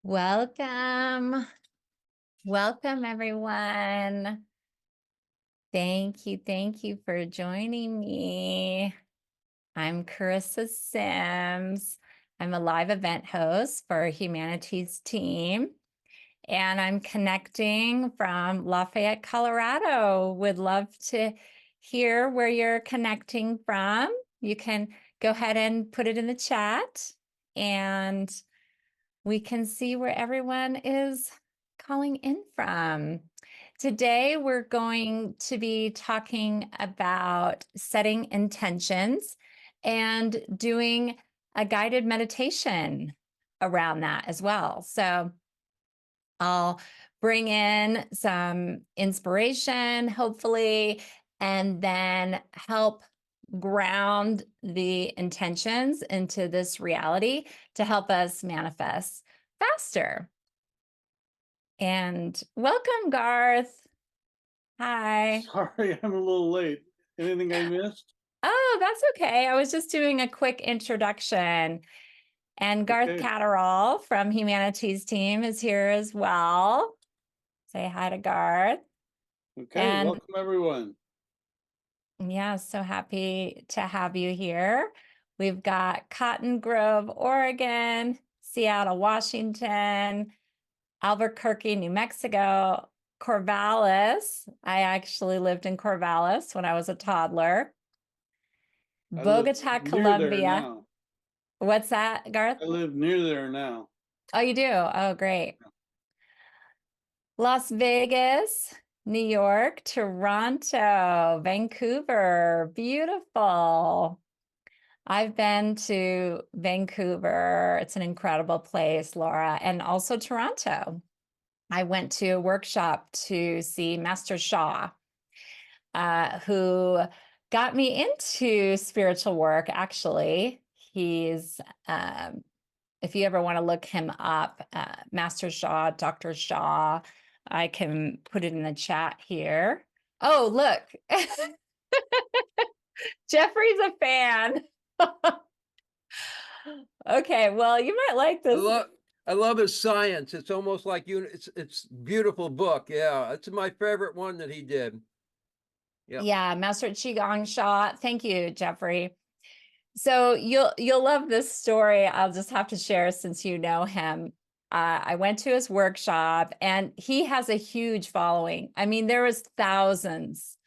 Welcome. Welcome, everyone. Thank you. Thank you for joining me. I'm Charissa Sims. I'm a live event host for Humanities Team, and I'm connecting from Lafayette, Colorado. Would love to hear where you're connecting from. You can go ahead and put it in the chat, and we can see where everyone is calling in from. Today, we're going to be talking about setting intentions and doing a guided meditation around that as well. So I'll bring in some inspiration, hopefully, and then help ground the intentions into this reality to help us manifest faster. And welcome, Garth. Hi. Sorry, I'm a little late. Anything I missed? Oh, that's okay. I was just doing a quick introduction. And Garth Okay. Catterall from Humanities Team is here as well. Say hi to Garth. Okay. And Welcome, everyone. yeah, so happy to have you here. We've got Cotton Grove, Oregon, Seattle, Washington, Albuquerque, New Mexico, Corvallis. I actually lived in Corvallis when I was a toddler. I live Bogota, near there Colombia. now. What's that, Garth? I live near there now. Oh, you do? Oh, great. Las Vegas, New York, Toronto, Vancouver. Beautiful. I've been to Vancouver. It's an incredible place, Laura, and also Toronto. I went to a workshop to see Master Shaw, who got me into spiritual work, actually. He's, if you ever want to look him up, Master Shaw, Dr. Shaw, I can put it in the chat here. Oh, look. Jeffrey's a fan. Okay, well, you might like I this. love I love his science. It's almost like it's beautiful book. Yeah, it's my favorite one that he did. Yeah. Yeah, Master Qigong Sha. Thank you, Jeffrey. So you'll love this story. I'll just have to share since you know him. I went to his workshop and he has a huge following. I mean, there was thousands.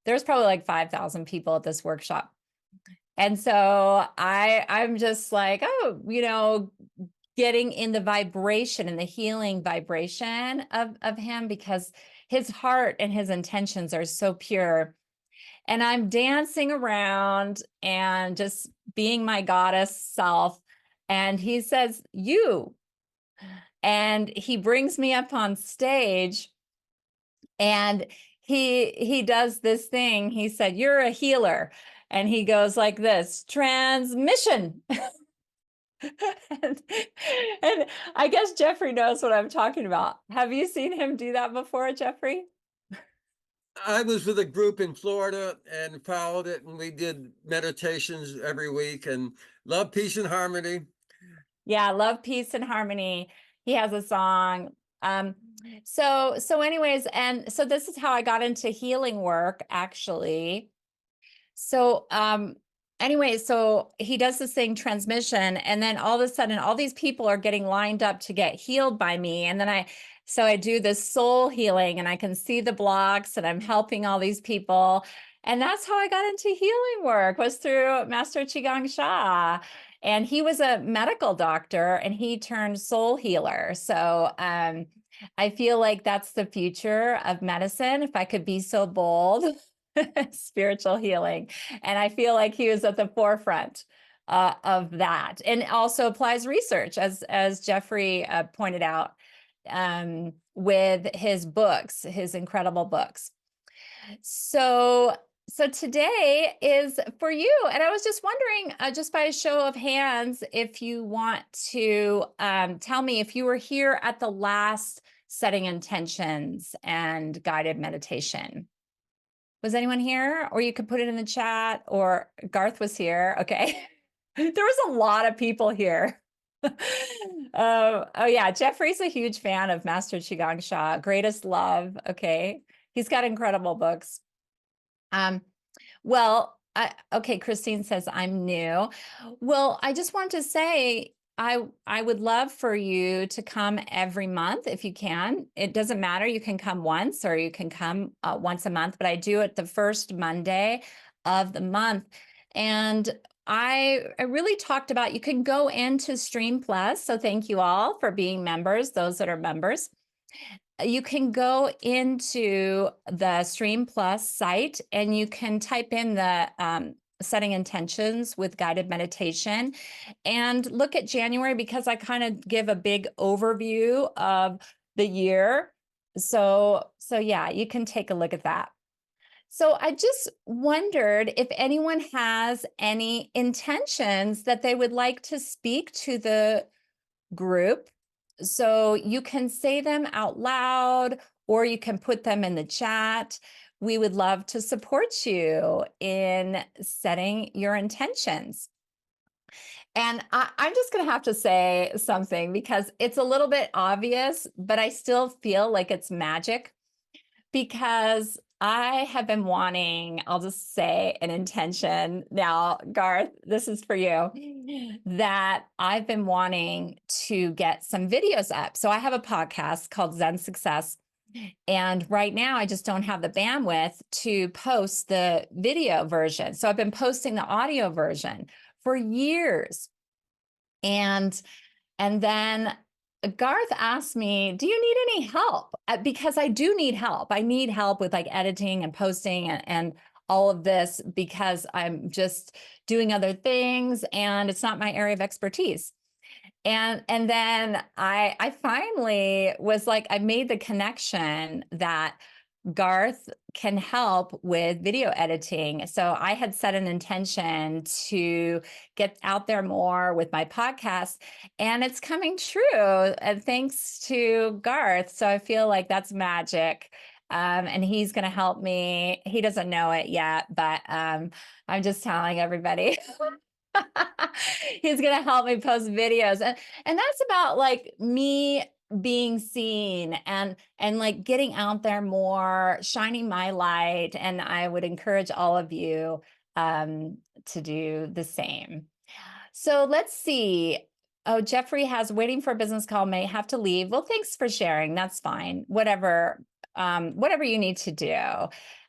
There's probably like 5,000 people at this workshop. And so I'm just like, oh, getting in the vibration and the healing vibration of him because his heart and his intentions are so pure. And I'm dancing around and just being my goddess self. And he says, you. And he brings me up on stage and he does this thing. He said, you're a healer. And he goes like this, transmission. and, and I guess Jeffrey knows what I'm talking about. Have you seen him do that before, Jeffrey? I was with a group in Florida and followed it, and we did meditations every week and love, peace, and harmony. Yeah, love, peace, and harmony. He has a song. So anyways, and so this is how I got into healing work, actually. So anyway, so he does this thing, transmission, and then all of a sudden, all these people are getting lined up to get healed by me. And then I do this soul healing and I can see the blocks and I'm helping all these people. And that's how I got into healing work, was through Master Qigong Sha. And he was a medical doctor and he turned soul healer. So I feel like that's the future of medicine, if I could be so bold. Spiritual healing. And I feel like he was at the forefront of that, and also applies research, as Jeffrey pointed out, with his books, his incredible books. So today is for you, and I was just wondering, just by a show of hands, if you want to tell me if you were here at the last setting intentions and guided meditation. Was anyone here? Or you could put it in the chat, or Garth was here. Okay. There was a lot of people here. Oh yeah, Jeffrey's a huge fan of Master Qigong Sha. Greatest love. Okay, he's got incredible books. Well, okay, Christine says I'm new. Well, I just want to say I would love for you to come every month if you can. It doesn't matter. You can come once or you can come once a month, but I do it the first Monday of the month. And I really talked about, you can go into Stream Plus. So thank you all for being members, those that are members. You can go into the Stream Plus site and you can type in the setting intentions with guided meditation and look at January, because I kind of give a big overview of the year. So yeah, you can take a look at that. So I just wondered if anyone has any intentions that they would like to speak to the group. So you can say them out loud or you can put them in the chat. We would love to support you in setting your intentions. And I'm just going to have to say something because it's a little bit obvious, but I still feel like it's magic, because I have been wanting, I'll just say an intention now, Garth, this is for you, that I've been wanting to get some videos up. So I have a podcast called Zen Success. And right now I just don't have the bandwidth to post the video version. So I've been posting the audio version for years. And then Garth asked me, do you need any help? Because I do need help. I need help with like editing and posting and all of this, because I'm just doing other things and it's not my area of expertise. And then I finally was like, I made the connection that Garth can help with video editing. So I had set an intention to get out there more with my podcast, and it's coming true. And thanks to Garth. So I feel like that's magic. And he's going to help me. He doesn't know it yet, but I'm just telling everybody. He's going to help me post videos. And that's about like me being seen and like getting out there more, shining my light. And I would encourage all of you to do the same. So let's see. Oh, Jeffrey has waiting for a business call, may have to leave. Well, thanks for sharing. That's fine. Whatever you need to do.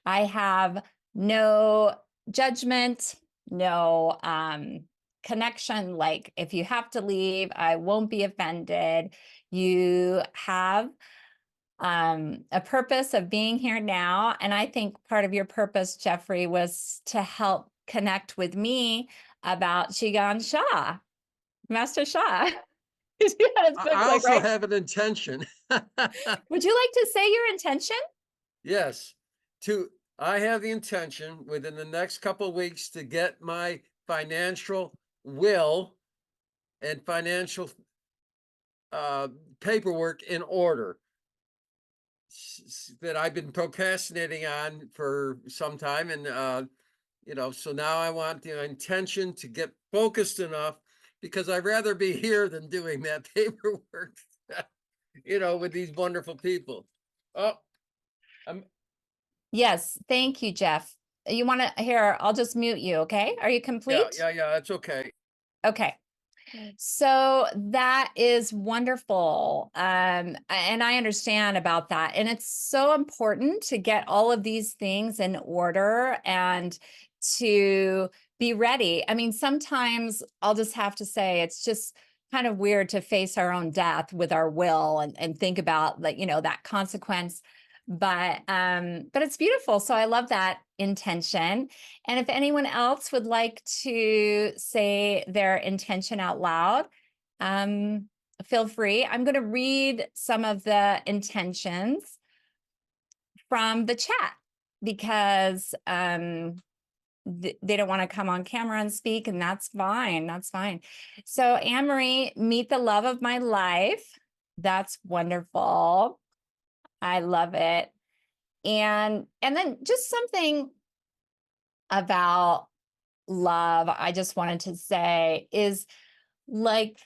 I have no judgment, no connection. Like if you have to leave, I won't be offended. You have a purpose of being here now. And I think part of your purpose, Jeffrey, was to help connect with me about Qigong Sha, Master Sha. I also have an intention. Would you like to say your intention? Yes. I have the intention within the next couple of weeks to get my financial will and financial paperwork in order that I've been procrastinating on for some time. And, so now I want the intention to get focused enough, because I'd rather be here than doing that paperwork, with these wonderful people. Oh, Yes. Thank you, Jeff. You want to hear, I'll just mute you. Okay. Are you complete? Yeah. That's okay. Okay. So that is wonderful. And I understand about that. And it's so important to get all of these things in order and to be ready. I mean, sometimes I'll just have to say, it's just kind of weird to face our own death with our will and think about like, that consequence. But it's beautiful. So I love that intention. And if anyone else would like to say their intention out loud, feel free. I'm going to read some of the intentions from the chat, because they don't want to come on camera and speak, and that's fine. That's fine. So Anne-Marie, meet the love of my life. That's wonderful. I love it. And then just something about love I just wanted to say is like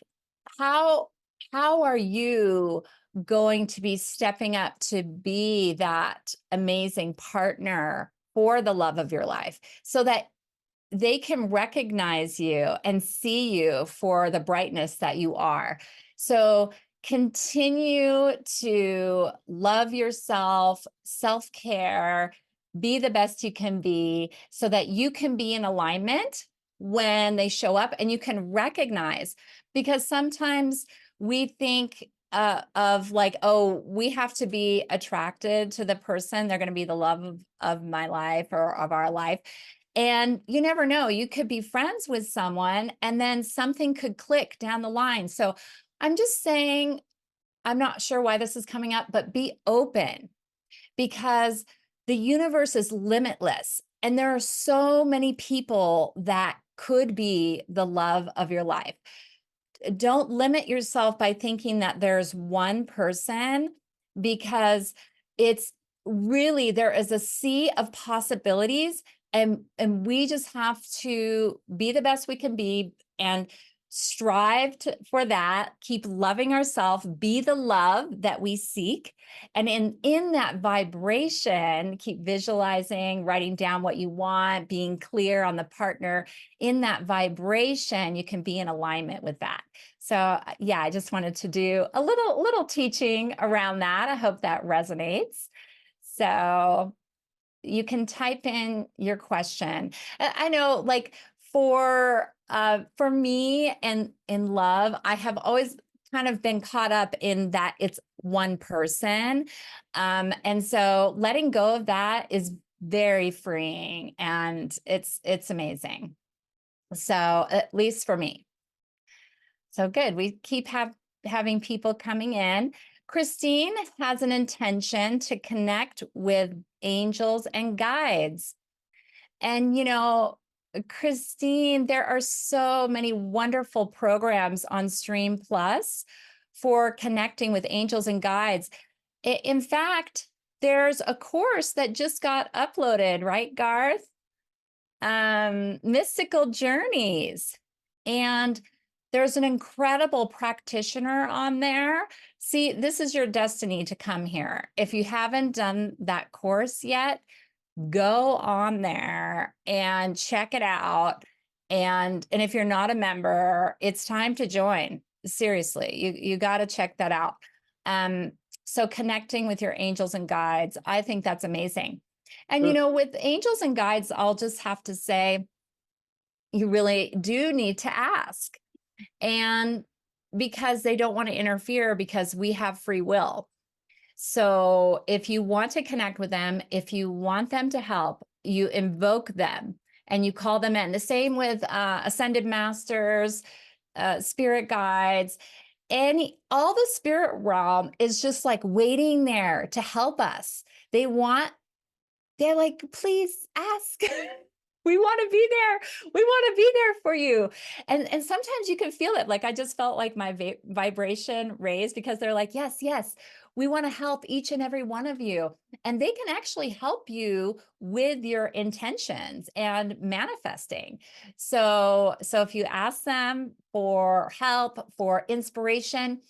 how how are you going to be stepping up to be that amazing partner for the love of your life so that they can recognize you and see you for the brightness that you are. So continue to love yourself, self-care, be the best you can be so that you can be in alignment when they show up and you can recognize, because sometimes we think of like, oh, we have to be attracted to the person. They're going to be the love of my life or of our life. And you never know, you could be friends with someone and then something could click down the line. So I'm just saying, I'm not sure why this is coming up, but be open, because the universe is limitless. And there are so many people that could be the love of your life. Don't limit yourself by thinking that there's one person, because it's really, there is a sea of possibilities, and we just have to be the best we can be and strive for that, keep loving ourselves, be the love that we seek. And in that vibration, keep visualizing, writing down what you want, being clear on the partner. In that vibration, you can be in alignment with that. So yeah, I just wanted to do a little teaching around that. I hope that resonates. So you can type in your question. I know, like for me and in love, I have always kind of been caught up in that it's one person. And so letting go of that is very freeing, and it's amazing. So at least for me. So good. We keep having people coming in. Christine has an intention to connect with angels and guides. And, you know, Christine, there are so many wonderful programs on Stream Plus for connecting with angels and guides. In fact, there's a course that just got uploaded, right, Garth? Mystical Journeys. And there's an incredible practitioner on there. See, this is your destiny to come here. If you haven't done that course yet, go on there and check it out. And if you're not a member, it's time to join. Seriously, you got to check that out. So connecting with your angels and guides, I think that's amazing. And, you know, with angels and guides, I'll just have to say, you really do need to ask. And because they don't want to interfere, because we have free will. So if you want to connect with them, if you want them to help, you invoke them and you call them in. The same with ascended masters, spirit guides. All the spirit realm is just like waiting there to help us. They're like, please ask. We want to be there. We want to be there for you. And sometimes you can feel it. Like I just felt like my vibration raised, because they're like, yes, yes, we want to help each and every one of you. And they can actually help you with your intentions and manifesting. So if you ask them for help, for inspiration,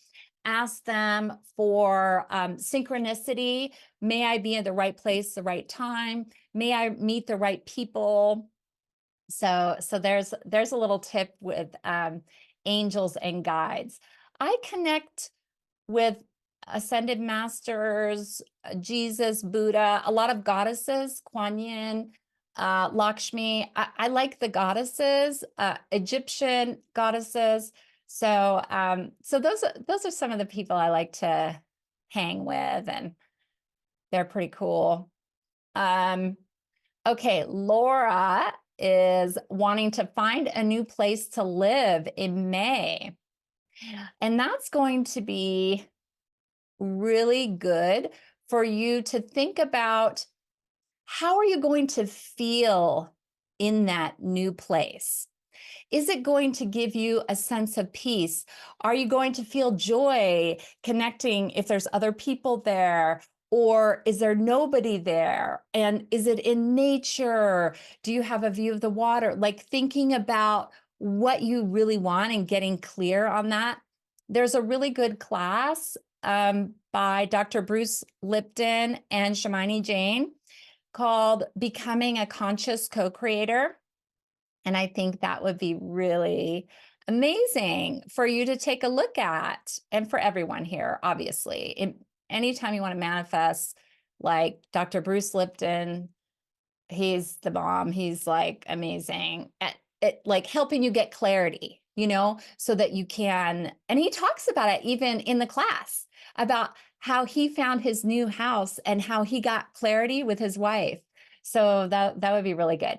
ask them for synchronicity. May I be in the right place, the right time? May I meet the right people? So there's a little tip with angels and guides. I connect with ascended masters, Jesus, Buddha, a lot of goddesses, Kuan Yin, Lakshmi. I like the goddesses, Egyptian goddesses. So those are some of the people I like to hang with, and they're pretty cool. Okay, Laura is wanting to find a new place to live in May. And that's going to be really good for you to think about, how are you going to feel in that new place? Is it going to give you a sense of peace? Are you going to feel joy connecting if there's other people there? Or is there nobody there? And is it in nature? Do you have a view of the water? Like thinking about what you really want and getting clear on that. there's a really good class by Dr. Bruce Lipton and Shimani Jain called Becoming a Conscious Co-Creator. And I think that would be really amazing for you to take a look at, and for everyone here, obviously. Anytime you want to manifest, like Dr. Bruce Lipton, he's the bomb. He's like amazing at it, like helping you get clarity, so that you can, and he talks about it even in the class about how he found his new house and how he got clarity with his wife. So that would be really good.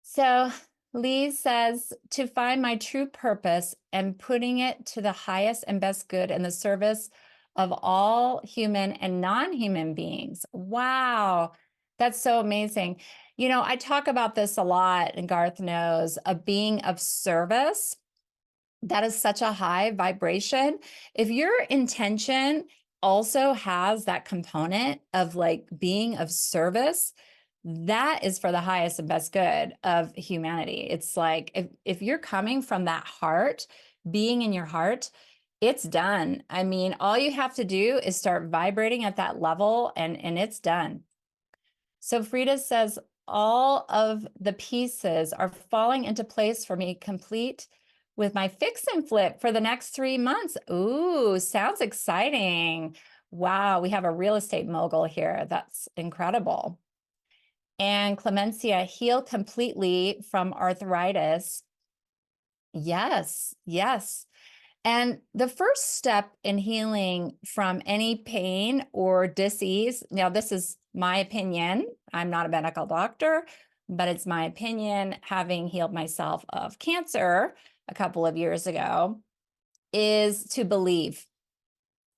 So Lee says, to find my true purpose and putting it to the highest and best good in the service of all human and non-human beings. Wow, that's so amazing. I talk about this a lot, and Garth knows, of being of service. That is such a high vibration. If your intention also has that component of like being of service, that is for the highest and best good of humanity. It's like, if you're coming from that heart, being in your heart, it's done. I mean, all you have to do is start vibrating at that level, and it's done. So Frida says, all of the pieces are falling into place for me, complete with my fix and flip for the next 3 months. Ooh, sounds exciting. Wow, we have a real estate mogul here. That's incredible. And Clemencia, heal completely from arthritis. Yes, yes. And the first step in healing from any pain or disease, now this is my opinion, I'm not a medical doctor, but it's my opinion, having healed myself of cancer a couple of years ago, is to believe.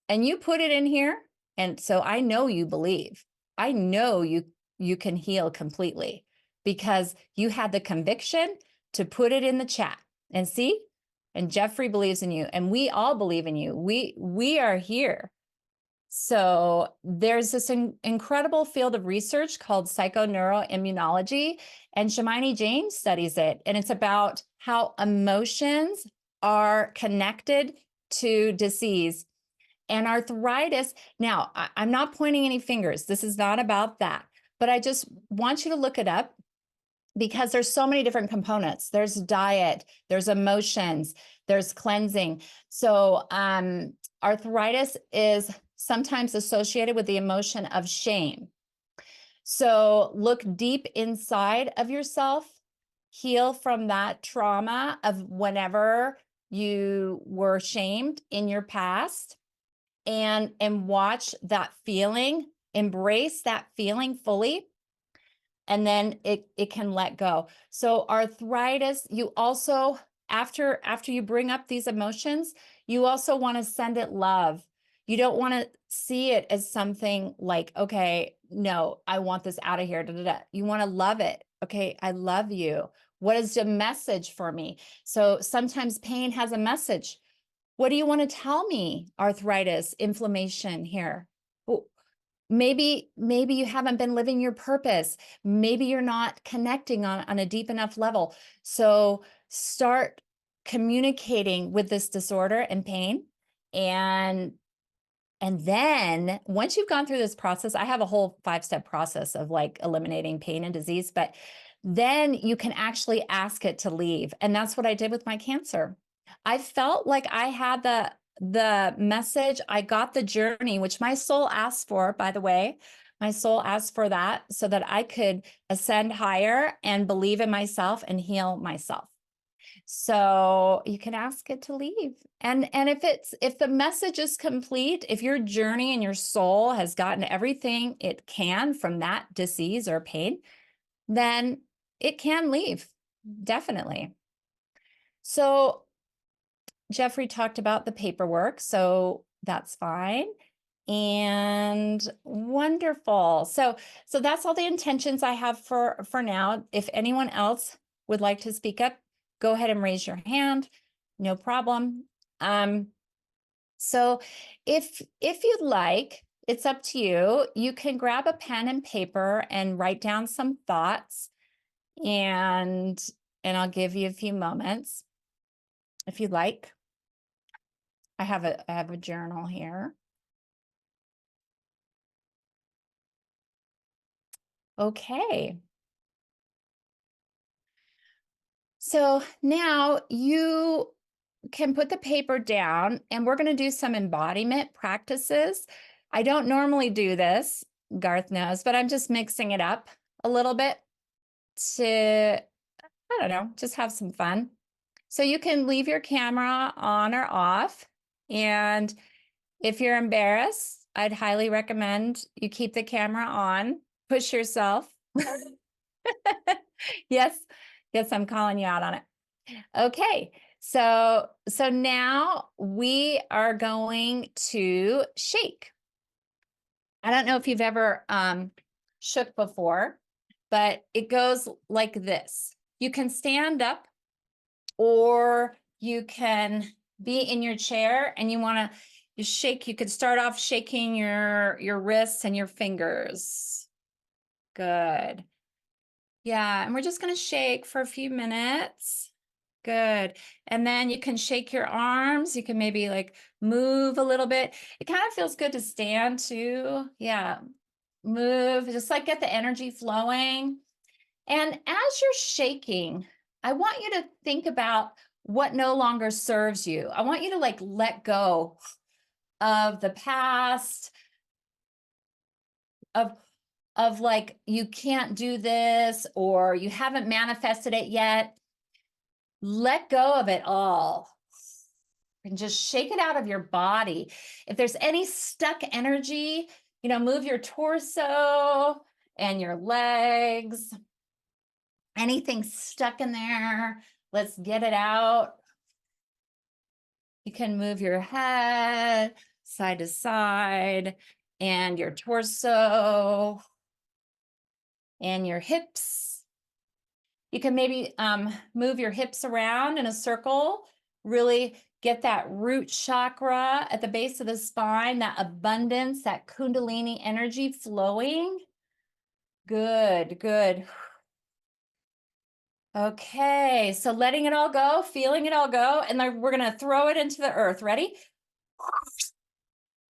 And you put it in here, and so I know you believe. I know you can heal completely because you had the conviction to put it in the chat. And see, and Jeffrey believes in you, and we all believe in you. We are here. So there's this incredible field of research called psychoneuroimmunology, and Shimani Jain studies it. And it's about how emotions are connected to disease and arthritis. Now, I'm not pointing any fingers. This is not about that. But I just want you to look it up, because there's so many different components. There's diet, there's emotions, there's cleansing. So arthritis is sometimes associated with the emotion of shame. So look deep inside of yourself, heal from that trauma of whenever you were shamed in your past, and watch that feeling, embrace that feeling fully, and then it can let go. So arthritis, you also, after you bring up these emotions, you also want to send it love. You don't want to see it as something like, okay, no, I want this out of here. Da, da, da. You want to love it. Okay, I love you. What is the message for me? So sometimes pain has a message. What do you want to tell me? Arthritis, inflammation here. Well, maybe you haven't been living your purpose. Maybe you're not connecting on a deep enough level. So start communicating with this disorder and pain. And then once you've gone through this process, I have a whole 5-step process of like eliminating pain and disease, but then you can actually ask it to leave. And that's what I did with my cancer. I felt like I had the message, I got the journey, which my soul asked for, by the way. My soul asked for that so that I could ascend higher and believe in myself and heal myself. So you can ask it to leave. And if the message is complete, if your journey and your soul has gotten everything it can from that disease or pain, then it can leave, definitely. So Jeffrey talked about the paperwork, so that's fine. And wonderful. So that's all the intentions I have for now. If anyone else would like to speak up, go ahead and raise your hand. No problem. So if you'd like, it's up to you. You can grab a pen and paper and write down some thoughts, and I'll give you a few moments if you'd like. I have a journal here. Okay. So now you can put the paper down and we're going to do some embodiment practices. I don't normally do this, Garth knows, but I'm just mixing it up a little bit to, I don't know, just have some fun. So you can leave your camera on or off. And if you're embarrassed, I'd highly recommend you keep the camera on, push yourself. Yes, I'm calling you out on it. Okay, so now we are going to shake. I don't know if you've ever shook before, but it goes like this. You can stand up or you can be in your chair and you shake. You could start off shaking your wrists and your fingers. Good. Yeah, and we're just going to shake for a few minutes. Good. And then you can shake your arms. You can maybe like move a little bit. It kind of feels good to stand too. Yeah. Move, just like get the energy flowing. And as you're shaking, I want you to think about what no longer serves you. I want you to like let go of the past, of like, you can't do this or you haven't manifested it yet. Let go of it all and just shake it out of your body. If there's any stuck energy, move your torso and your legs. Anything stuck in there, let's get it out. You can move your head side to side and your torso and your hips. You can maybe move your hips around in a circle, really get that root chakra at the base of the spine, that abundance, that Kundalini energy flowing. Good, good. Okay, so letting it all go, feeling it all go, and then we're going to throw it into the earth. Ready?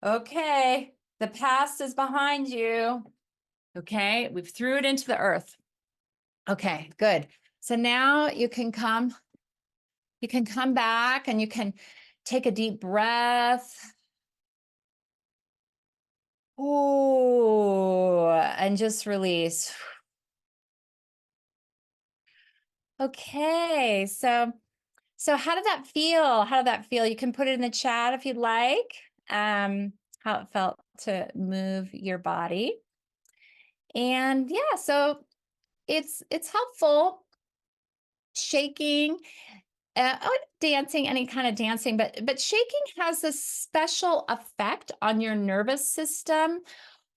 Okay, the past is behind you. Okay, we've threw it into the earth. Okay, good. So now you can come back and you can take a deep breath. Oh, and just release. Okay, so how did that feel? How did that feel? You can put it in the chat if you'd like, how it felt to move your body. And yeah, so it's helpful shaking, dancing, any kind of dancing, but shaking has this special effect on your nervous system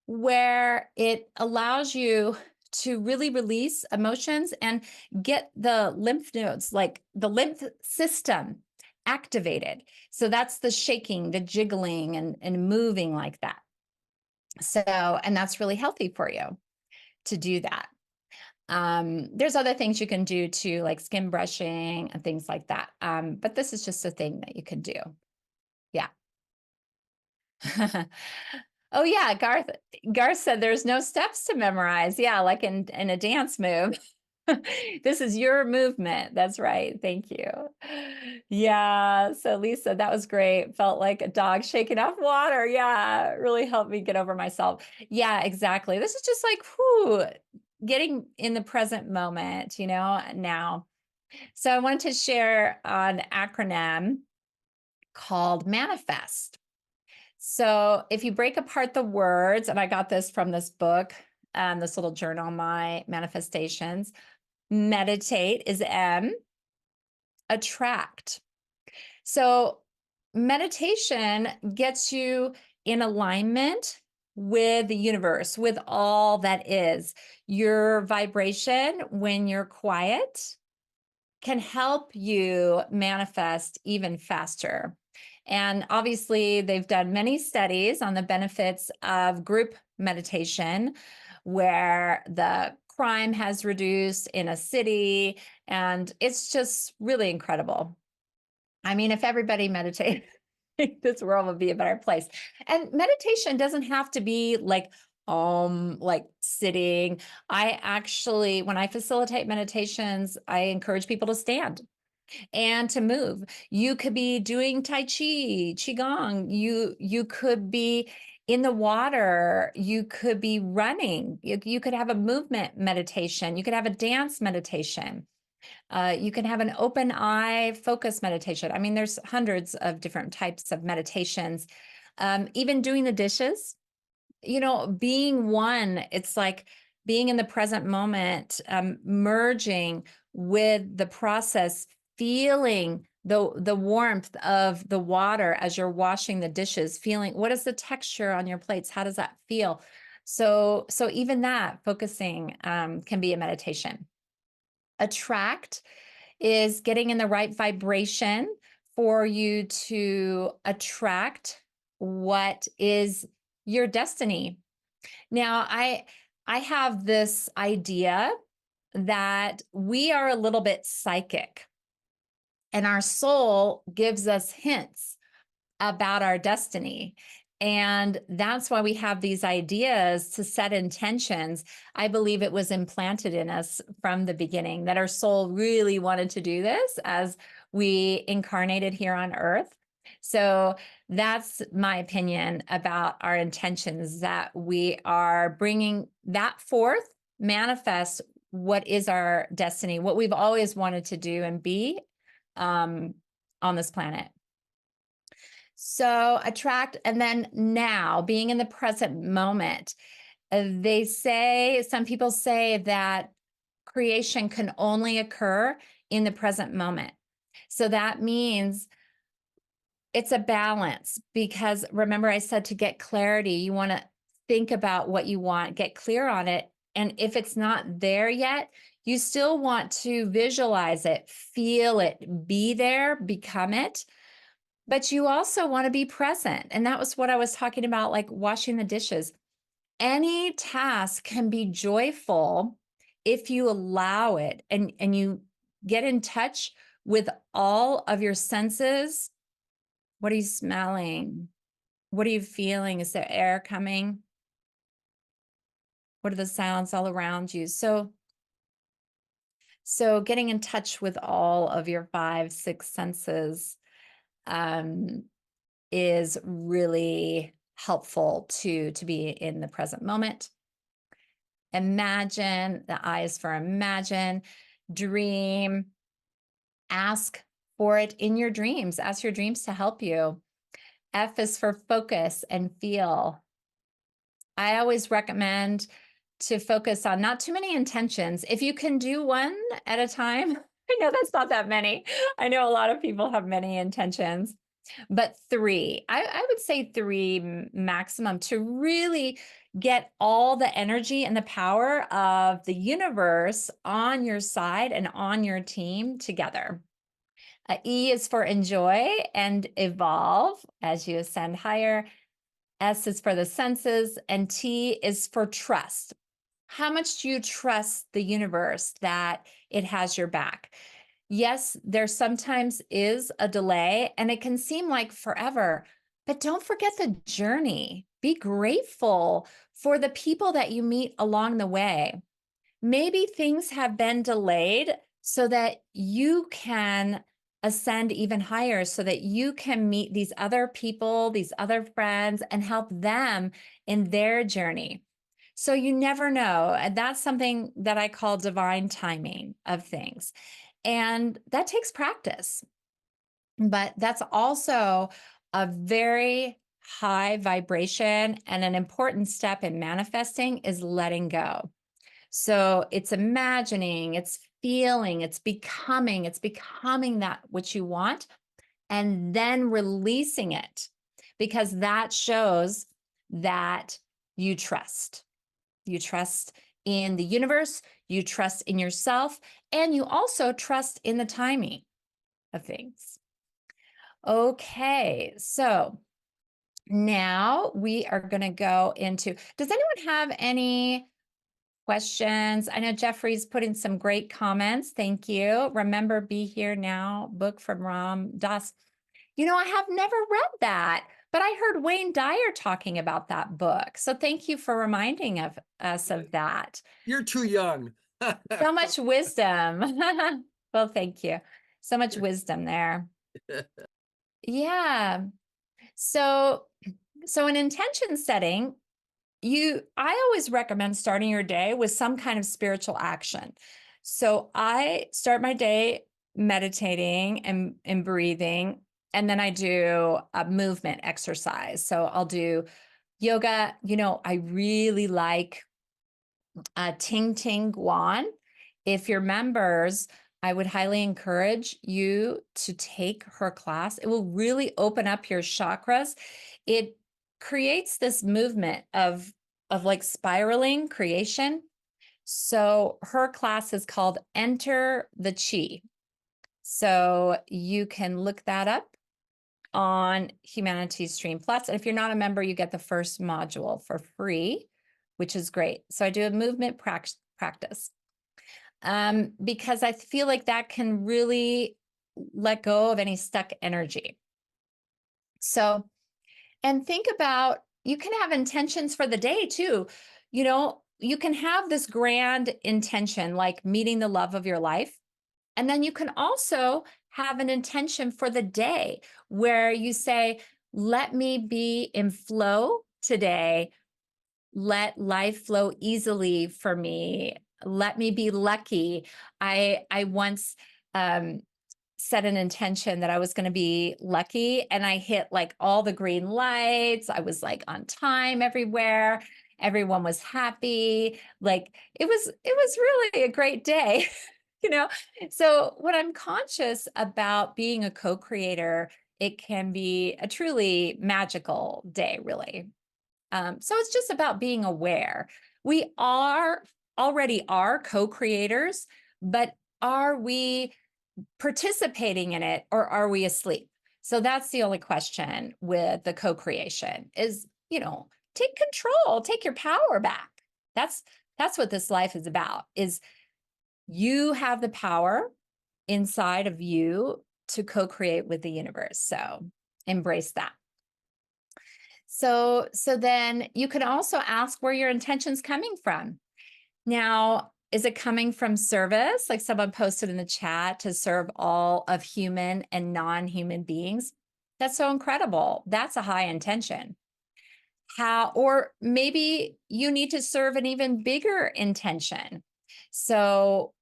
where it allows you to really release emotions and get the lymph nodes, like the lymph system, activated. So that's the shaking, the jiggling and moving like that. So, and that's really healthy for you to do that. There's other things you can do too, like skin brushing and things like that. But this is just a thing that you can do. Yeah. Oh yeah, Garth said there's no steps to memorize. Yeah, like in a dance move. This is your movement. That's right. Thank you. Yeah. So Lisa, that was great. Felt like a dog shaking off water. Yeah, it really helped me get over myself. Yeah, exactly. This is just like, whew, getting in the present moment, now. So I wanted to share an acronym called MANIFEST. So if you break apart the words, and I got this from this book, this little journal, My Manifestations, meditate is M, attract. So meditation gets you in alignment with the universe, with all that is. Your vibration, when you're quiet, can help you manifest even faster. And obviously, they've done many studies on the benefits of group meditation, where the crime has reduced in a city, and it's just really incredible. I mean, if everybody meditated, this world would be a better place. And meditation doesn't have to be like sitting. I actually, when I facilitate meditations, I encourage people to stand and to move. You could be doing Tai Chi, Qigong. You could be in the water. You could be running. You could have a movement meditation. You could have a dance meditation. You can have an open eye focus meditation. I mean, there's hundreds of different types of meditations. Even doing the dishes, being one, it's like being in the present moment, merging with the process, feeling the warmth of the water as you're washing the dishes, feeling what is the texture on your plates? How does that feel? So even that focusing can be a meditation. Attract is getting in the right vibration for you to attract what is your destiny. Now, I have this idea that we are a little bit psychic, and our soul gives us hints about our destiny. And that's why we have these ideas to set intentions. I believe it was implanted in us from the beginning that our soul really wanted to do this as we incarnated here on earth. So that's my opinion about our intentions, that we are bringing that forth, manifest what is our destiny, what we've always wanted to do and be on this planet. So attract, and then now being in the present moment. Some people say that creation can only occur in the present moment. So that means it's a balance, because remember I said to get clarity, you want to think about what you want, get clear on it. And if it's not there yet, you still want to visualize it, feel it, be there, become it. But you also want to be present. And that was what I was talking about, like washing the dishes. Any task can be joyful if you allow it and you get in touch with all of your senses. What are you smelling? What are you feeling? Is there air coming? What are the sounds all around you? So getting in touch with all of your 5, 6 senses is really helpful to be in the present moment. Imagine, the I is for imagine, dream, ask for it in your dreams, ask your dreams to help you. F is for focus and feel. I always recommend to focus on not too many intentions. If you can do one at a time, I know that's not that many. I know a lot of people have many intentions, but 3, I would say 3 maximum, to really get all the energy and the power of the universe on your side and on your team together. E is for enjoy and evolve as you ascend higher. S is for the senses, and T is for trust. How much do you trust the universe that it has your back? Yes, there sometimes is a delay and it can seem like forever, but don't forget the journey. Be grateful for the people that you meet along the way. Maybe things have been delayed so that you can ascend even higher, so that you can meet these other people, these other friends, and help them in their journey. So you never know. And that's something that I call divine timing of things. And that takes practice. But that's also a very high vibration, and an important step in manifesting is letting go. So it's imagining, it's feeling, it's becoming that which you want, and then releasing it, because that shows that you trust. You trust in the universe, you trust in yourself, and you also trust in the timing of things. Okay, so now we are going to go into, does anyone have any questions? I know Jeffrey's putting some great comments. Thank you. Remember, Be Here Now, book from Ram Dass. I have never read that, but I heard Wayne Dyer talking about that book. So thank you for reminding us of that. You're too young. So much wisdom. Well, thank you. So much wisdom there. Yeah. So in intention setting, I always recommend starting your day with some kind of spiritual action. So I start my day meditating and breathing, and then I do a movement exercise. So I'll do yoga. I really like Ting Ting Guan. If you're members, I would highly encourage you to take her class. It will really open up your chakras. It creates this movement of like spiraling creation. So her class is called Enter the Chi. So you can look that up on Humanities Stream Plus. And if you're not a member, you get the first module for free, which is great. So I do a movement practice because I feel like that can really let go of any stuck energy. So, and think about, you can have intentions for the day too. You can have this grand intention, like meeting the love of your life. And then you can also have an intention for the day where you say, let me be in flow today. Let life flow easily for me. Let me be lucky. I once set an intention that I was going to be lucky, and I hit like all the green lights. I was like on time everywhere. Everyone was happy. Like it was really a great day. So when I'm conscious about being a co-creator, it can be a truly magical day, really. So it's just about being aware. We already are co-creators, but are we participating in it, or are we asleep? So that's the only question with the co-creation is, take control, take your power back. That's what this life is about, is you have the power inside of you to co-create with the universe. So embrace that. So then you can also ask where your intention's coming from. Now, is it coming from service? Like someone posted in the chat, to serve all of human and non-human beings. That's so incredible. That's a high intention. Or maybe you need to serve an even bigger intention. So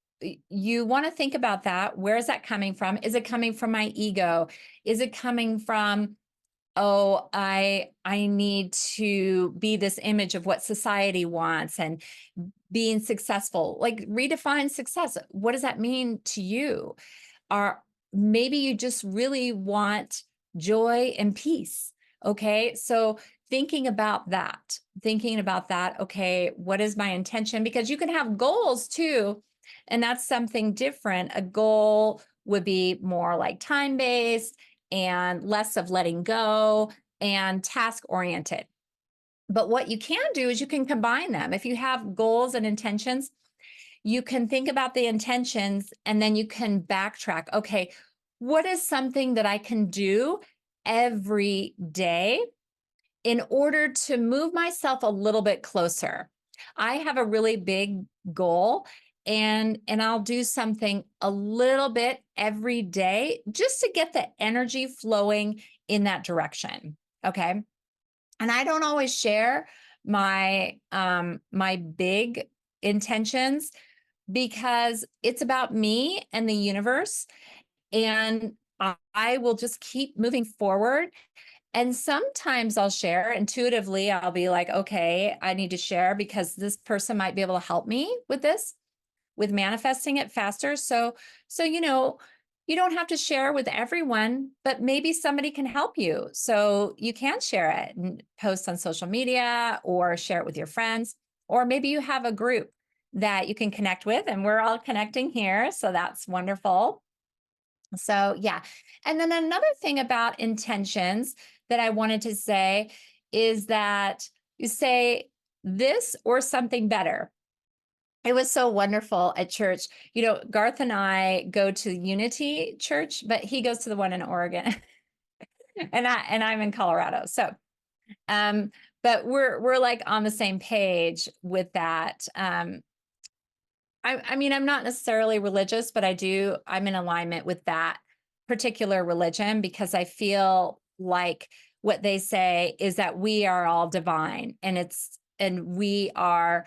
you want to think about that. Where is that coming from? Is it coming from my ego? Is it coming from, oh, I need to be this image of what society wants and being successful? Like, redefine success. What does that mean to you? Or maybe you just really want joy and peace. Okay. So thinking about that, okay, what is my intention? Because you can have goals too. And that's something different. A goal would be more like time-based and less of letting go and task-oriented. But what you can do is you can combine them. If you have goals and intentions, you can think about the intentions and then you can backtrack. Okay, what is something that I can do every day in order to move myself a little bit closer? I have a really big goal, and I'll do something a little bit every day just to get the energy flowing in that direction. Okay. And I don't always share my my big intentions, because it's about me and the universe, and I will just keep moving forward. And sometimes I'll share intuitively. I'll be like, okay, I need to share because this person might be able to help me with this, with manifesting it faster. So you don't have to share with everyone, but maybe somebody can help you. So you can share it and post on social media or share it with your friends, or maybe you have a group that you can connect with, and we're all connecting here. So that's wonderful. So yeah. And then another thing about intentions that I wanted to say is that you say this or something better. It was so wonderful at church. Garth and I go to Unity Church, but he goes to the one in Oregon. and I'm in Colorado. So, but we're like on the same page with that. I mean, I'm not necessarily religious, but I'm in alignment with that particular religion because I feel like what they say is that we are all divine and we are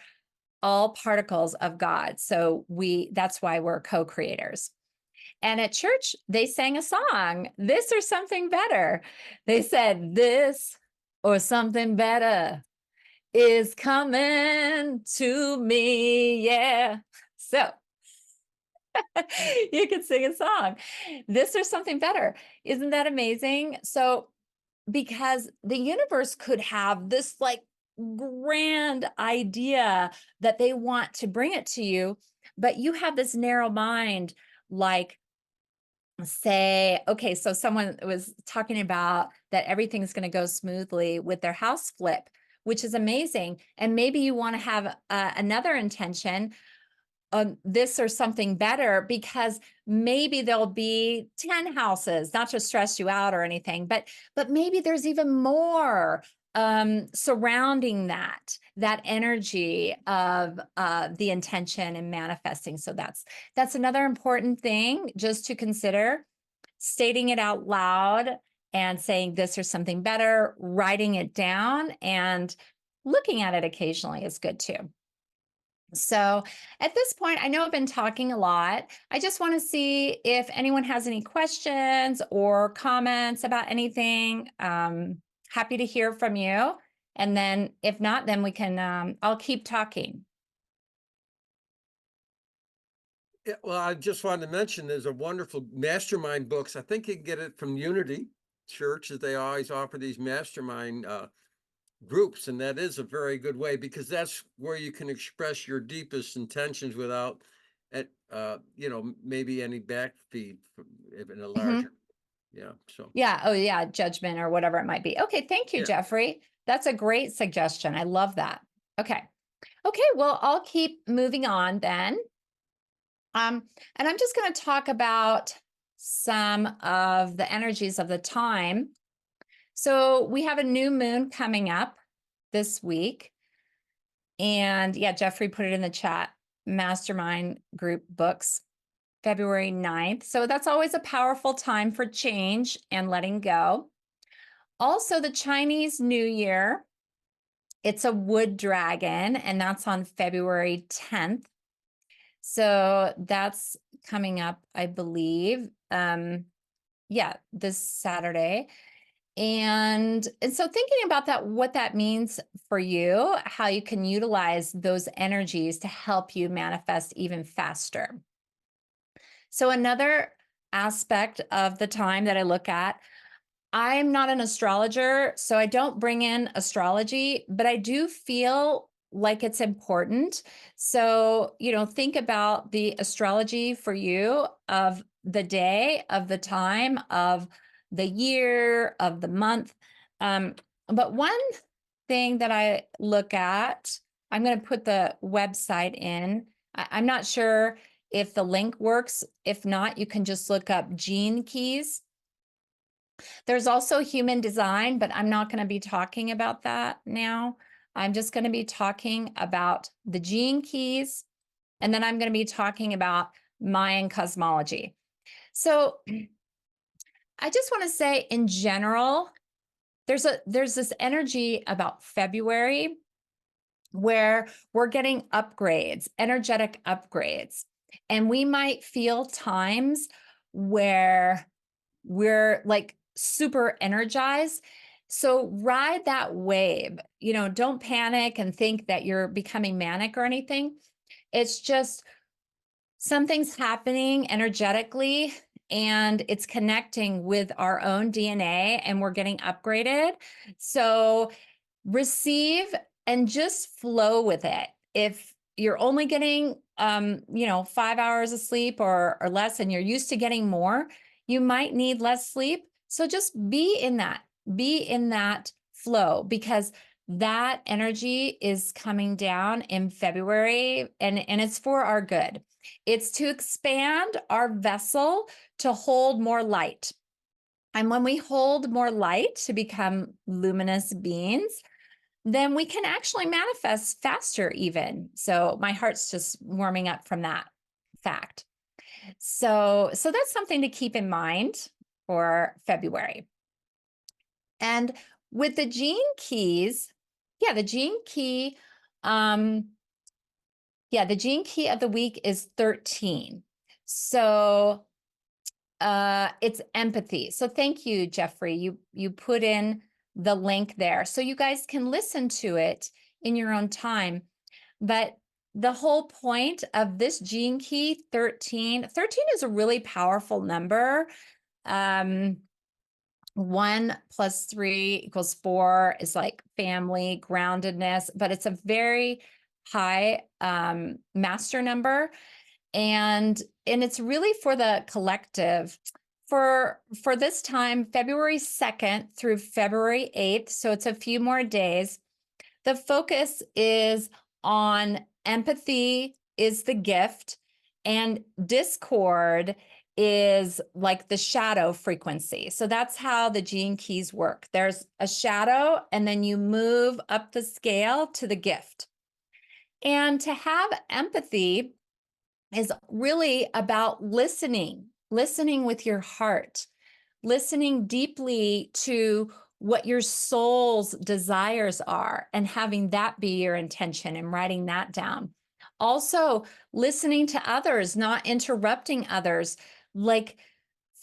all particles of God. So that's why we're co-creators. And at church, they sang a song, This or Something Better. They said, this or something better is coming to me. Yeah. So you can sing a song, This or Something Better. Isn't that amazing? So, because the universe could have this like grand idea that they want to bring it to you, but you have this narrow mind, like, say, okay, so someone was talking about that everything's going to go smoothly with their house flip, which is amazing. And maybe you want to have another intention, this or something better, because maybe there'll be 10 houses, not to stress you out or anything, but maybe there's even more surrounding that energy of the intention and manifesting. So that's another important thing just to consider, stating it out loud and saying this or something better, writing it down, and looking at it occasionally is good too. So at this point, I know I've been talking a lot. I just want to see if anyone has any questions or comments about anything. Happy to hear from you. And then if not, then we can, I'll keep talking. Yeah, well, I just wanted to mention there's a wonderful mastermind books. I think you can get it from Unity Church, as they always offer these mastermind groups, and that is a very good way because that's where you can express your deepest intentions without maybe any backfeed in a larger Yeah. Oh yeah, judgment or whatever it might be. Okay, thank you, Jeffrey. That's a great suggestion. I love that. Okay, well, I'll keep moving on then. And I'm just going to talk about some of the energies of the time. So we have a new moon coming up this week. And yeah, Jeffrey put it in the chat, mastermind group books, February 9th. So that's always a powerful time for change and letting go. Also, the Chinese New Year, it's a wood dragon, and that's on February 10th. So that's coming up, I believe. This Saturday. And so thinking about that, what that means for you, how you can utilize those energies to help you manifest even faster. So another aspect of the time that I look at, I'm not an astrologer, so I don't bring in astrology, but I do feel like it's important. So, think about the astrology for you of the day, of the time, of the year, of the month. But one thing that I look at, I'm going to put the website in. I'm not sure if the link works. If not, you can just look up Gene Keys. There's also human design, but I'm not going to be talking about that now. I'm just going to be talking about the Gene Keys, and then I'm going to be talking about Mayan cosmology. So I just want to say in general, there's this energy about February where we're getting upgrades, energetic upgrades. And we might feel times where we're like super energized. So ride that wave, don't panic and think that you're becoming manic or anything. It's just something's happening energetically and it's connecting with our own DNA and we're getting upgraded. So receive and just flow with it. If you're only getting 5 hours of sleep or less and you're used to getting more, you might need less sleep. So just be in that flow, because that energy is coming down in February and it's for our good. It's to expand our vessel to hold more light. And when we hold more light to become luminous beings, then we can actually manifest faster even. So my heart's just warming up from that fact. So that's something to keep in mind for February. And with the gene keys, the gene key, the gene key of the week is 13. So it's empathy. So thank you, Jeffrey. You put in the link there so you guys can listen to it in your own time. But the whole point of this gene key 13 is a really powerful number. 1 + 3 = 4 is like family, groundedness, but it's a very high master number. And it's really for the collective for this time, February 2nd through February 8th. So it's a few more days. The focus is on empathy is the gift, and discord is like the shadow frequency. So that's how the gene keys work. There's a shadow, and then you move up the scale to the gift. And to have empathy is really about listening with your heart, listening deeply to what your soul's desires are, and having that be your intention and writing that down. Also, listening to others, not interrupting others, like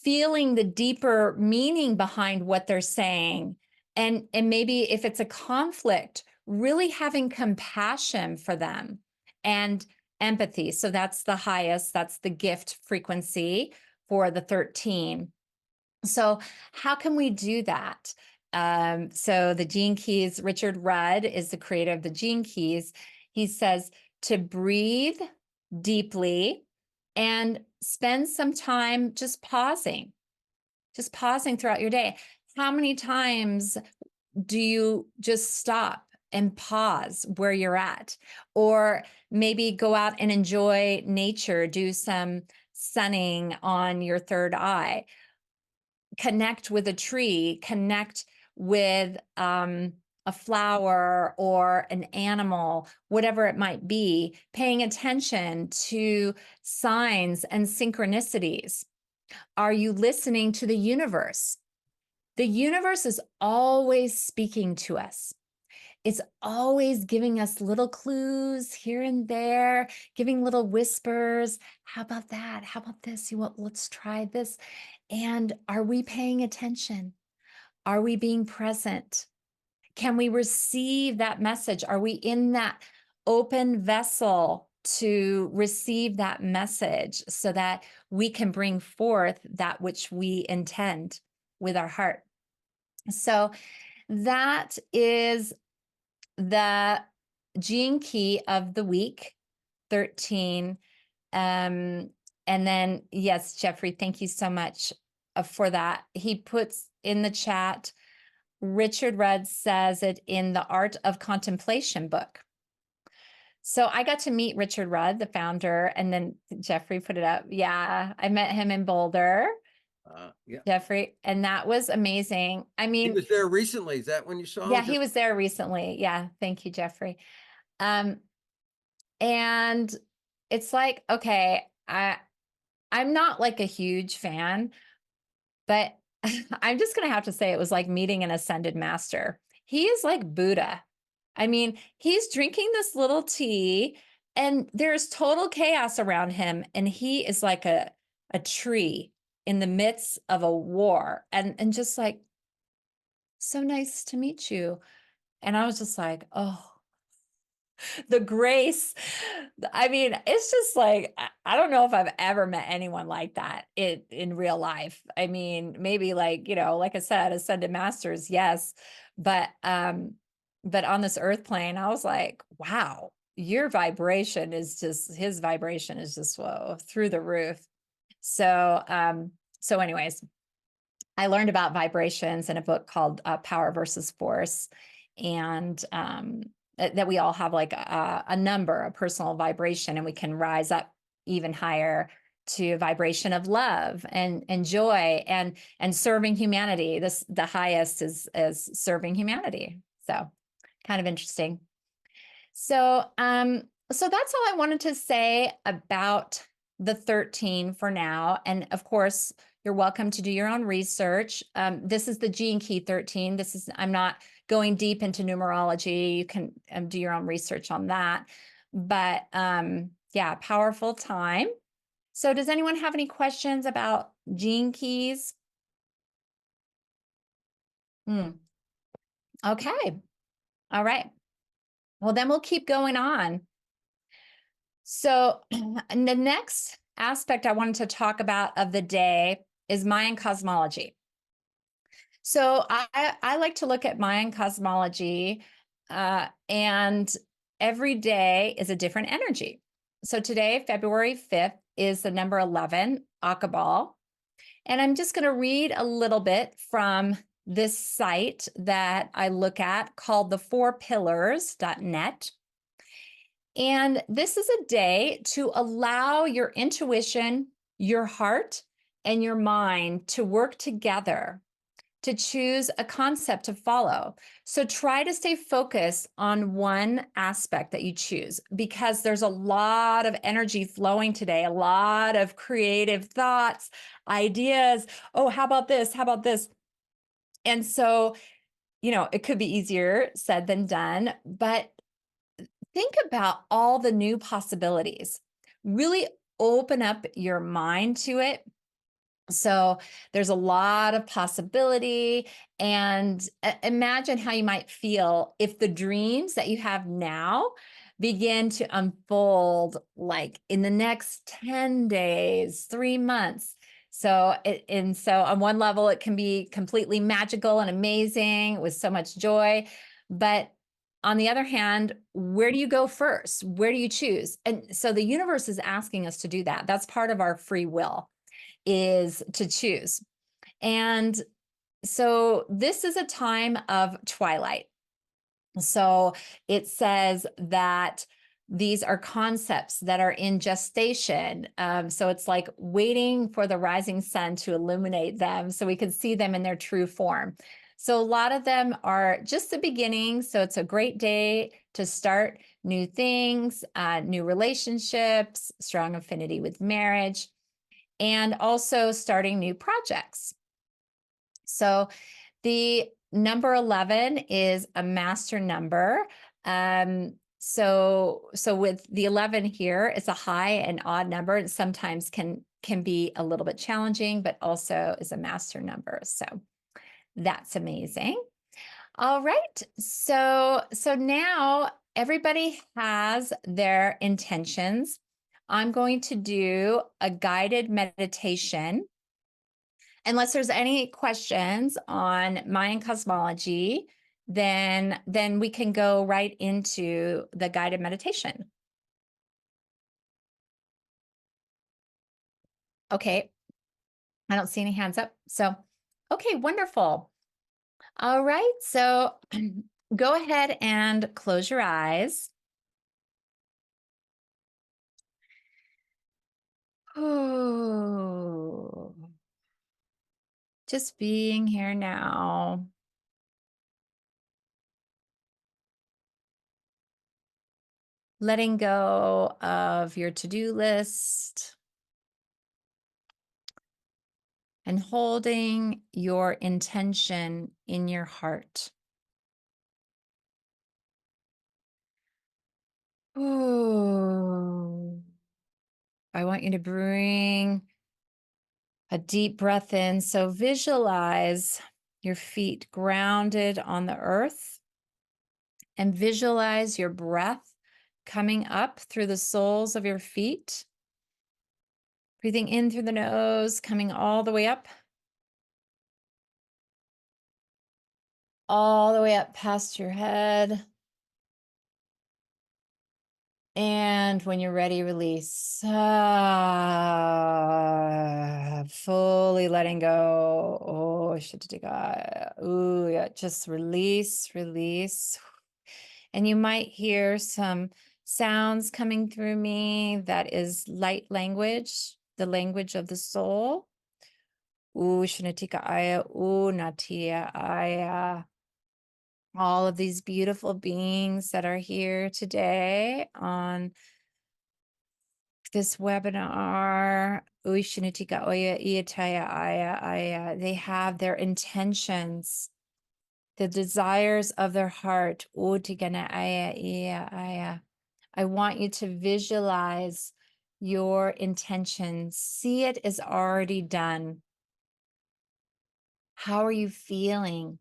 feeling the deeper meaning behind what they're saying. And maybe if it's a conflict, really having compassion for them and empathy. So that's the highest, that's the gift frequency for the 13. So how can we do that? So the gene keys, Richard Rudd is the creator of the gene keys. He says to breathe deeply and spend some time just pausing throughout your day. How many times do you just stop and pause where you're at? Or maybe go out and enjoy nature, do some sunning on your third eye, connect with a tree, connect with a flower or an animal, whatever it might be, paying attention to signs and synchronicities. Are you listening to the universe? The universe is always speaking to us. It's always giving us little clues here and there, giving little whispers. How about that? How about this? Let's try this. And are we paying attention? Are we being present? Can we receive that message? Are we in that open vessel to receive that message so that we can bring forth that which we intend with our heart? So that is the gene key of the week, 13. And then, yes, Jeffrey, thank you so much for that. He puts in the chat, Richard Rudd says it in the Art of Contemplation book. So I got to meet Richard Rudd, the founder, and then Jeffrey put it up. Yeah, I met him in Boulder. Yeah. Jeffrey, and that was amazing. I He mean, was there recently. Is that when you saw him? yeah, he was there recently. Yeah, thank you, Jeffrey. And it's like, okay, I'm not like a huge fan, but I'm just gonna have to say it was like meeting an ascended master. He is like Buddha. I mean, he's drinking this little tea and there's total chaos around him, and he is like a tree in the midst of a war, and just like, so nice to meet you. And I was just like, oh, the grace. I mean, it's just like, I don't know if I've ever met anyone like that in real life. I mean, maybe like, like I said, ascended masters, yes. But on this earth plane, I was like, wow, your vibration is just, his vibration is just, whoa, through the roof. So anyways, I learned about vibrations in a book called Power versus Force. And that we all have like a number, a personal vibration, and we can rise up even higher to a vibration of love and joy and serving humanity. The highest is serving humanity. So kind of interesting. So so that's all I wanted to say about the 13 for now. And of course, you're welcome to do your own research. This is the gene key 13. I'm not going deep into numerology. You can do your own research on that. But yeah, powerful time. So does anyone have any questions about gene keys? Okay. All right. Well, then we'll keep going on. So the next aspect I wanted to talk about of the day is Mayan cosmology. So I like to look at Mayan cosmology, and every day is a different energy. So today, February 5th, is the number 11, Akabal. And I'm just going to read a little bit from this site that I look at called the4pillars.net. And this is a day to allow your intuition, your heart, and your mind to work together to choose a concept to follow. So try to stay focused on one aspect that you choose, because there's a lot of energy flowing today, a lot of creative thoughts, ideas. Oh, how about this? How about this? And so, it could be easier said than done, but think about all the new possibilities. Really open up your mind to it. So there's a lot of possibility, and imagine how you might feel if the dreams that you have now begin to unfold like in the next 10 days, 3 months. So on one level, it can be completely magical and amazing with so much joy. But on the other hand, where do you go first? Where do you choose? And so the universe is asking us to do that. That's part of our free will, is to choose. And so this is a time of twilight. So it says that these are concepts that are in gestation. So it's like waiting for the rising sun to illuminate them so we can see them in their true form. So a lot of them are just the beginning. So it's a great day to start new things, new relationships, strong affinity with marriage, and also starting new projects. So the number 11 is a master number. So with the 11 here, it's a high and odd number, and sometimes can be a little bit challenging, but also is a master number. So that's amazing. All right. So now everybody has their intentions. I'm going to do a guided meditation. Unless there's any questions on Mayan cosmology, then we can go right into the guided meditation. Okay. I don't see any hands up. So, okay, wonderful. All right. So go ahead and close your eyes. Oh, just being here now. Letting go of your to-do list and holding your intention in your heart. Oh, I want you to bring a deep breath in. So visualize your feet grounded on the earth, and visualize your breath coming up through the soles of your feet. Breathing in through the nose, coming all the way up. All the way up past your head. And when you're ready, release. Fully letting go. Oh, ooh, yeah, just release. And you might hear some sounds coming through me. That is light language. the language of the soul. Shnatika aya, natia aya. All of these beautiful beings that are here today on this webinar, Shnatika oya iataya aya aya. They have their intentions, the desires of their heart. Utigana aya ia aya. I want you to visualize your intentions. See it as already done. How are you feeling?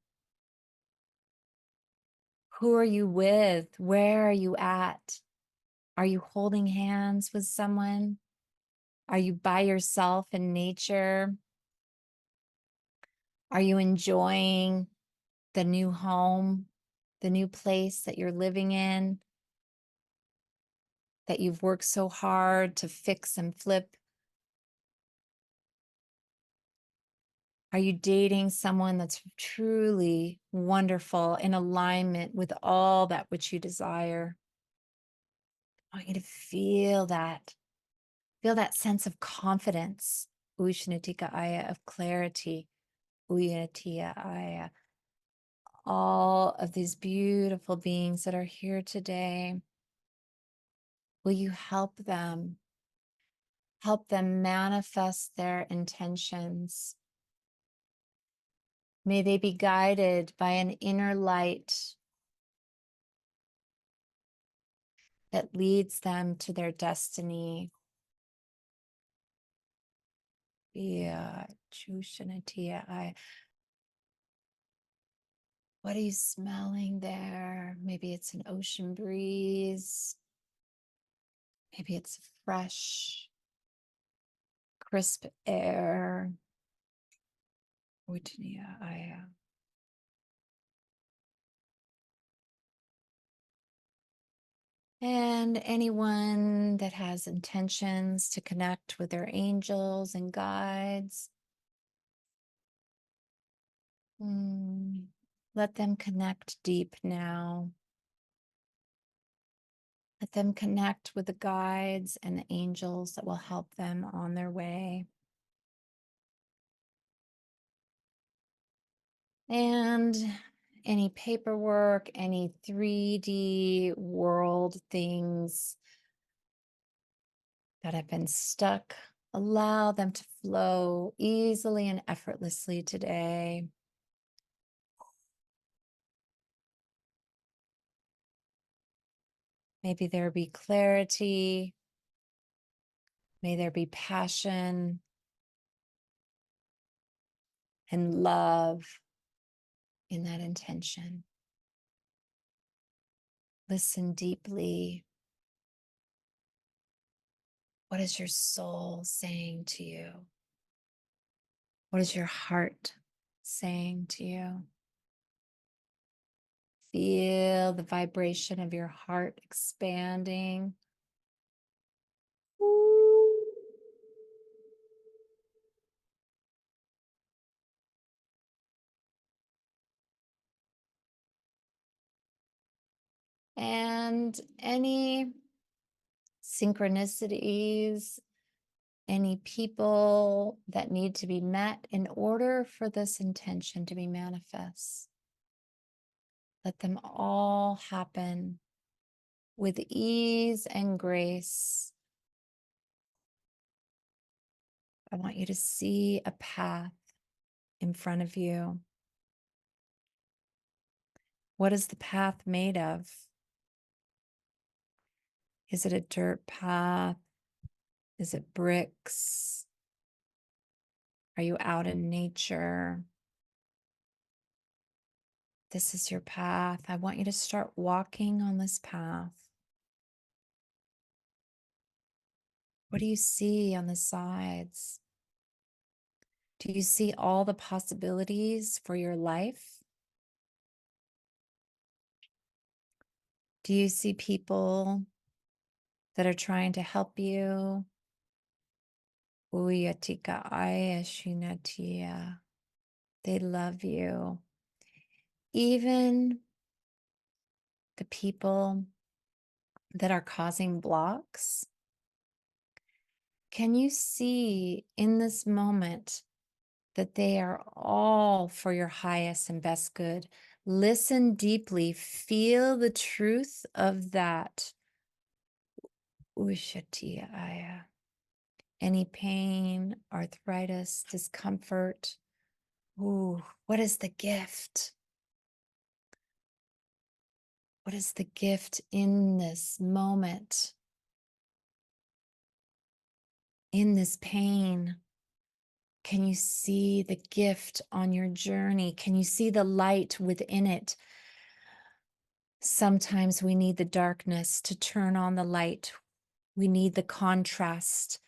Who are you with? Where are you at? Are you holding hands with someone? Are you by yourself in nature? Are you enjoying the new home, the new place that you're living in, that you've worked so hard to fix and flip? Are you dating someone that's truly wonderful, in alignment with all that which you desire? I want you to feel that. Feel that sense of confidence. Ushnatika aya, of clarity. Uyatia aya. All of these beautiful beings that are here today. Will you help them? Help them manifest their intentions. May they be guided by an inner light that leads them to their destiny. Yeah, Chushanatia. What are you smelling there? Maybe it's an ocean breeze. Maybe it's fresh, crisp air. Utania, And anyone that has intentions to connect with their angels and guides, let them connect deep now. Let them connect with the guides and the angels that will help them on their way. And any paperwork, any 3D world things that have been stuck, allow them to flow easily and effortlessly today. Maybe there be clarity. May there be passion and love in that intention. Listen deeply. What is your soul saying to you? What is your heart saying to you? Feel the vibration of your heart expanding. And any synchronicities, any people that need to be met in order for this intention to be manifest. Let them all happen with ease and grace. I want you to see a path in front of you. What is the path made of? Is it a dirt path? Is it bricks? Are you out in nature? This is your path. I want you to start walking on this path. What do you see on the sides? Do you see all the possibilities for your life? Do you see people that are trying to help you? Uyatika aya shinatia. They love you. Even the people that are causing blocks, Can you see in this moment that they are all for your highest and best good? Listen deeply, feel the truth of that. Ushatiya. Any pain, arthritis, discomfort. Ooh, what is the gift? What is the gift in this moment? In this pain? Can you see the gift on your journey? Can you see the light within it? Sometimes we need the darkness to turn on the light. We need the contrast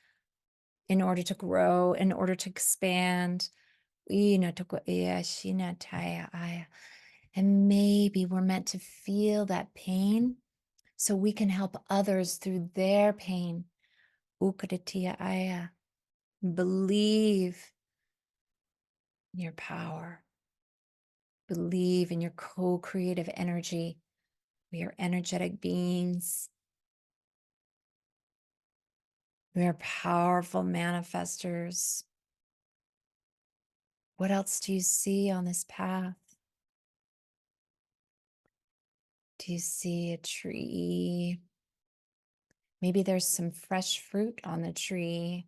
in order to grow, in order to expand. And maybe we're meant to feel that pain so we can help others through their pain. Believe in your power. Believe in your co-creative energy. We are energetic beings. We are powerful manifestors. What else do you see on this path? Do you see a tree? Maybe there's some fresh fruit on the tree.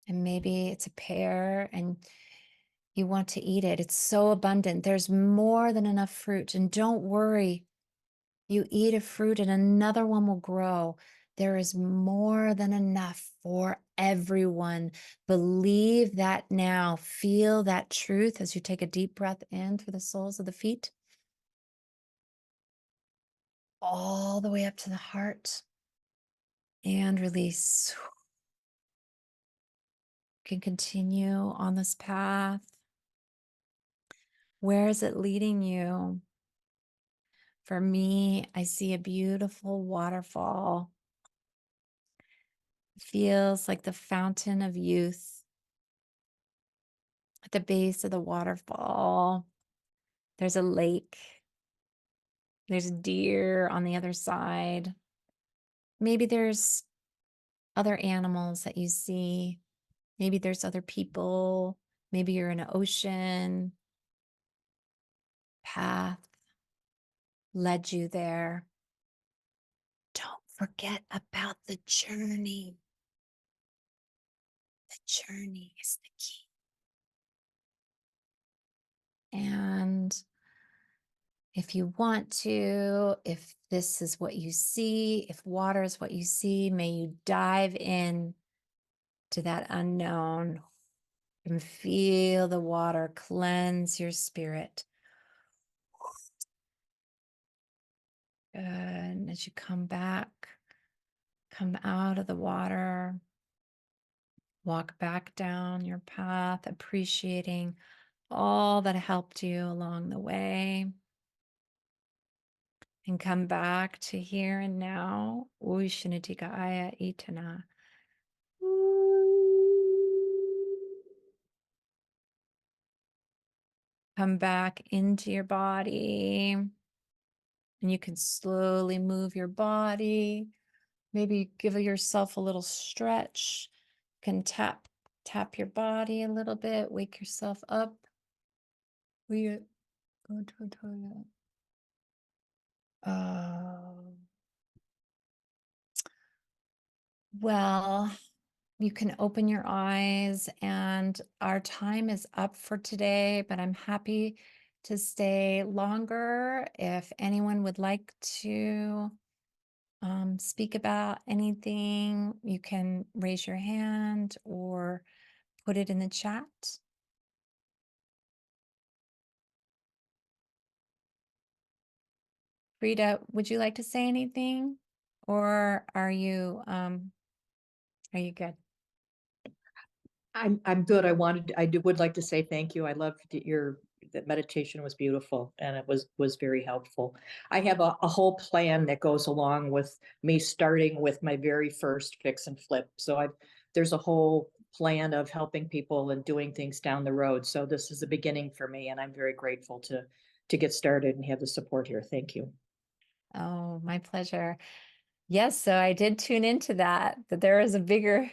And maybe it's a pear and you want to eat it. It's so abundant. There's more than enough fruit. And don't worry, you eat a fruit and another one will grow. There is more than enough for everyone. Believe that now. Feel that truth as you take a deep breath in through the soles of the feet, all the way up to the heart, and release. You can continue on this path. Where is it leading you? For me, I see a beautiful waterfall. It feels like the fountain of youth. At the base of the waterfall, there's a lake. There's a deer on the other side. Maybe there's other animals that you see. Maybe there's other people. Maybe you're in an ocean. Path led you there. Don't forget about the journey. The journey is the key. And if you want to, if this is what you see, if water is what you see, may you dive in to that unknown and feel the water cleanse your spirit. Good. And as you come back, come out of the water, walk back down your path, appreciating all that helped you along the way. And come back to here and now. Ushinitika aya itana. Come back into your body. And you can slowly move your body. Maybe give yourself a little stretch. You can tap your body a little bit. Wake yourself up. Well, you can open your eyes, and our time is up for today, but I'm happy to stay longer. If anyone would like to speak about anything, you can raise your hand or put it in the chat. Frida, would you like to say anything, or are you good? I'm good. would like to say thank you. I loved that meditation was beautiful and it was very helpful. I have a whole plan that goes along with me starting with my very first fix and flip. So there's a whole plan of helping people and doing things down the road. So this is a beginning for me, and I'm very grateful to get started and have the support here. Thank you. Oh, my pleasure. Yes, so I did tune into that there is a bigger,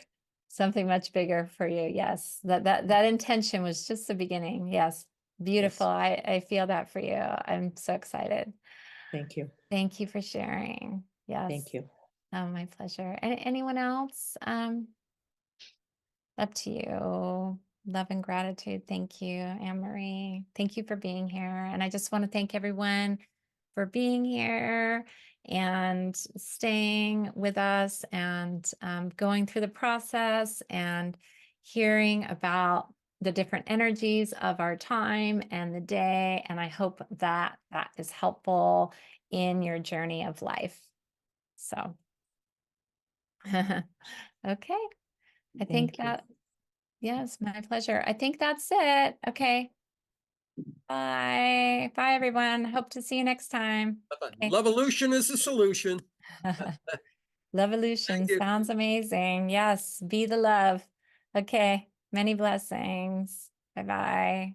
something much bigger for you. Yes, that intention was just the beginning. Yes, beautiful. I feel that for you. I'm so excited. Thank you. Thank you for sharing. Yes. Thank you. Oh, my pleasure. Anyone else? Up to you. Love and gratitude. Thank you, Anne-Marie. Thank you for being here. And I just want to thank everyone for being here and staying with us and going through the process and hearing about the different energies of our time and the day. And I hope that that is helpful in your journey of life. So, okay. I think Thank you. that, yes, my pleasure. I think that's it. Okay. Bye. Bye, everyone. Hope to see you next time. Okay. Lovolution is the solution. Lovolution Thank you. sounds amazing. Yes, be the love. Okay. Many blessings. Bye-bye.